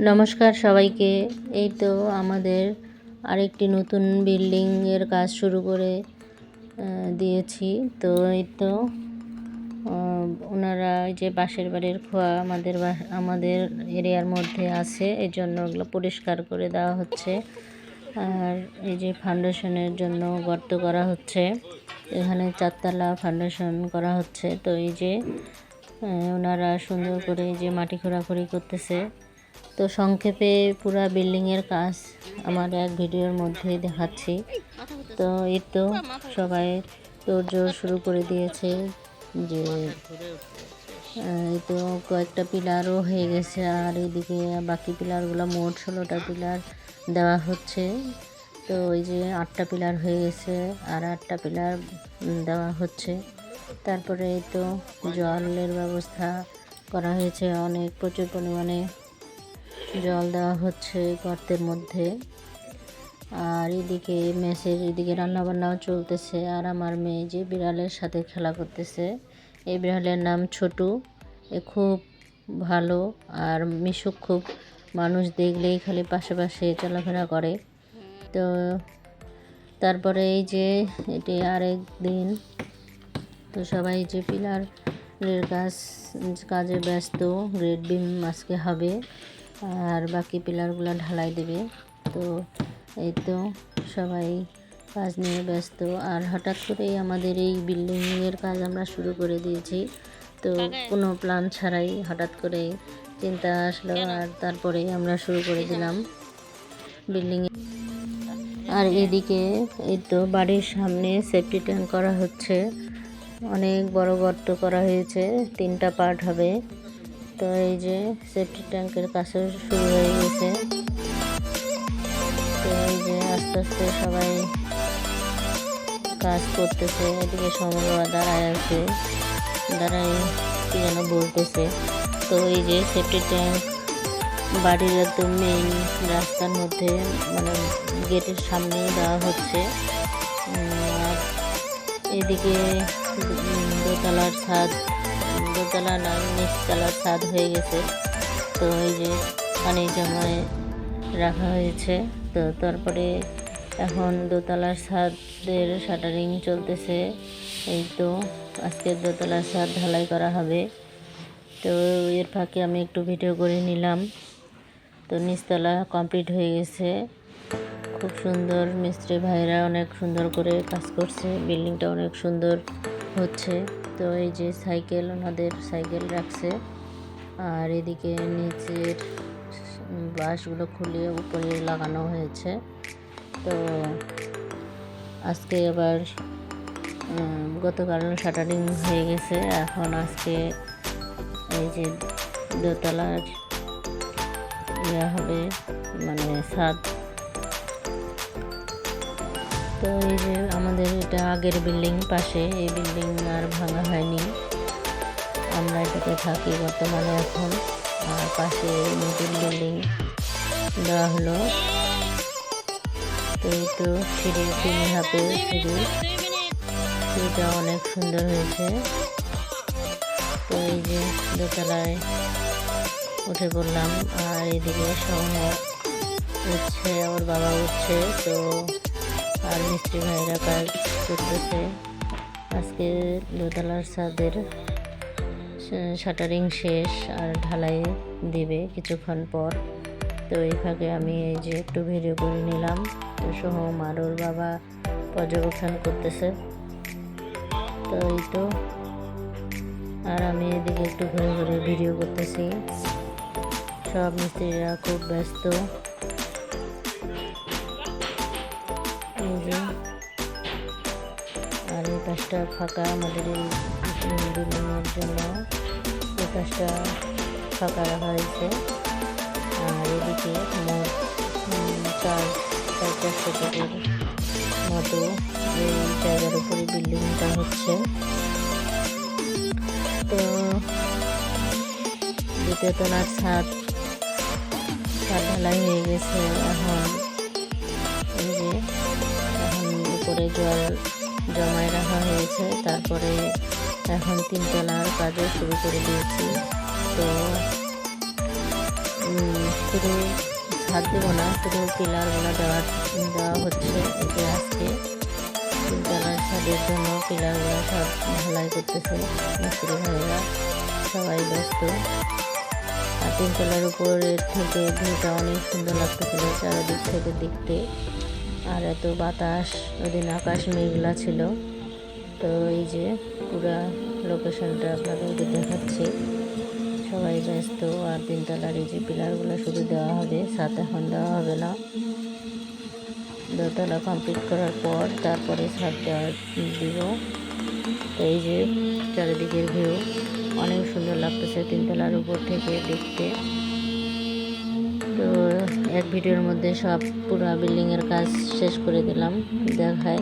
নমস্কার সবাইকে। এই তো আমাদের আরেকটি নতুন বিল্ডিং এর কাজ শুরু করে দিয়েছি। তো এই তো ওনারা যে বাঁশের বাড়ির খোয়া আমাদের এরিয়ার মধ্যে আছে, এই জন্য ওগুলো পরিষ্কার করে দেওয়া হচ্ছে। আর এই যে ফাউন্ডেশনের জন্য গর্ত করা হচ্ছে, এখানে 4 তলা ফাউন্ডেশন করা হচ্ছে। তো এই যে ওনারা সুন্দর করে এই যে মাটি খোঁড়াখুড়ি করতেছে। তো সংক্ষেপে পুরা বিল্ডিংয়ের কাজ আমার এক ভিডিওর মধ্যেই দেখাচ্ছি। তো এই তো সবাই তোড়জোড় শুরু করে দিয়েছে যে এই তো কয়েকটা পিলারও হয়ে গেছে, আর এদিকে বাকি পিলারগুলো মোট 16টা পিলার দেওয়া হচ্ছে। তো ওই যে 8টা পিলার হয়ে গেছে, আর 8টা পিলার দেওয়া হচ্ছে। তারপরে এই তো জলের ব্যবস্থা করা হয়েছে, প্রচুর পরিমাণে জল দেওয়া হচ্ছে গর্তের মধ্যে। আর এদিকে মেসের এদিকে রান্নাবান্নাও চলতেছে। আর আমার মেয়ে যে বিড়ালের সাথে খেলা করতেছে, এই বিড়ালের নাম ছোটু। এ খুব ভালো আর মিশুক, খুব মানুষ দেখলেই খালি পাশে পাশে চলাফেরা করে। তো তারপরে এই যে এটি আরেক দিন, তো সবাই যে পিলারের কাজে ব্যস্ত। গ্রেড বিম আজকে হবে, আর বাকি পিলারগুলো ঢালাই দেবে। তো এই তো সবাই কাজ নিয়ে ব্যস্ত। আর হঠাৎ করেই আমাদের এই বিল্ডিংয়ের কাজ আমরা শুরু করে দিয়েছি। তো কোনো প্ল্যান ছাড়াই হঠাৎ করে চিন্তা আসলো, আর তারপরেই আমরা শুরু করে দিলাম বিল্ডিংয়ে। আর এদিকে এই তো বাড়ির সামনে সেফটি ট্যাঙ্ক করা হচ্ছে। অনেক বড় গর্ত করা হয়েছে, 3টা পার্ট হবে। তো এই যে সেফটি ট্যাঙ্কের কাছে শুরু হয়ে গেছে। তো এই যে আস্তে আস্তে সবাই কাজ করতেছে। এদিকে সমরোয়া দাঁড়ায় আছে, দাঁড়ায় কি যেন বলতেছে। তো এই যে সেফটি ট্যাঙ্ক বাড়ির একদম মেইন রাস্তার মধ্যে, মানে গেটের সামনেই দেওয়া হচ্ছে। আর এদিকে দোতলা না নিচতলার ছাদ হয়ে গেছে। তো এই যে পানি জমায় রাখা হয়েছে। তো তারপরে এখন দোতলার ছাদের শাটারিং চলতেছে। এই তো আজকের দোতলার ছাদ ঢালাই করা হবে। তো এর ফাঁকে আমি একটু ভিডিও করে নিলাম। তো নিচতলা কমপ্লিট হয়ে গেছে, খুব সুন্দর। মিস্ত্রি ভাইরা অনেক সুন্দর করে কাজ করছে, বিল্ডিংটা অনেক সুন্দর হচ্ছে। তো এই যে ওনাদের সাইকেল রাখছে। আর এদিকে নিচের বাঁশগুলো খুলে উপরে লাগানো হয়েছে। তো আজকে আবার গতকাল শাটারিং হয়ে গেছে। এখন আজকে এই যে দোতলার হবে, মানে ছাদ। তো এই যে আমাদের এটা আগের বিল্ডিং, পাশে এই বিল্ডিং আর ভাঙা হয়নি, আমরা এটাতে থাকি বর্তমানে এখন। আর পাশে নতুন বিল্ডিং দেওয়া হলো। তো এই তো সিঁড়ি, 3 ধাপের সিঁড়িটা অনেক সুন্দর হয়েছে। তো এই যে দোতলায় উঠে পড়লাম। আর এদিকে সৌম্য উঠছে, ওর বাবা উঠছে। তো আর মিস্ত্রি ভাইরা কাজ করতেছে। আজকে দোতলার ছাদের শাটারিং শেষ, আর ঢালাই দিবে কিছুক্ষণ পর। তো এই ফাঁকে আমি এই যে একটু ভিডিও করে নিলাম। তো সোহম আর ওর বাবা পর্যবেক্ষণ করতেছে। তো এই তো, আর আমি এদিকে একটু ঘুরে ঘুরে ভিডিও করতেছি। সব মিস্ত্রিরা খুব ব্যস্ত। এই যে আর এই পাশটা ফাঁকা, আমাদের এই বিল্ডিংয়ের জন্য এই পাশটা ফাঁকা রাখা হয়েছে। আর এদিকে মোট 400 শতকের মতো এই জায়গার উপরে বিল্ডিংটা হচ্ছে। তো দ্বিতীয় তলার ছাদ ঢালাই হয়ে গেছে। এখন এই যে উপরে জল জমায় রাখা হয়েছে। তারপরে এখন 3 তলার কাজও শুরু করে দিয়েছি। তো শুধু ছাদ দেবো না, শুধু পিলারগুলো দেওয়া হচ্ছে। এতে আজকে তিনতলার ছাদের জন্য পিলারগুলো সব ঢালাই করতেছে মিস্ত্রি ভাইরা, সবাই ব্যস্ত। আর তিনতলার উপরের থেকে ভিউটা অনেক সুন্দর লাগতেছিল চারিদিক থেকে দেখতে। আর এত বাতাস, ওদিন আকাশ মেঘলা ছিল। তো এই যে পুরা লোকেশনটা আপনাদেরকে দেখাচ্ছি, সবাই ব্যস্ত। আর তিনতলার এই যে পিলারগুলো শুধু দেওয়া হবে, ছাদ এখন দেওয়া হবে না। দোতলা কমপ্লিট করার পর তারপরে ছাদ দিব। তো এই যে চারিদিকের ভিউ অনেক সুন্দর লাগতেছে তিনতলার উপর থেকে দেখতে। তো এক ভিডিওর মধ্যে সব পুরো বিল্ডিংয়ের কাজ শেষ করে দিলাম দেখায়।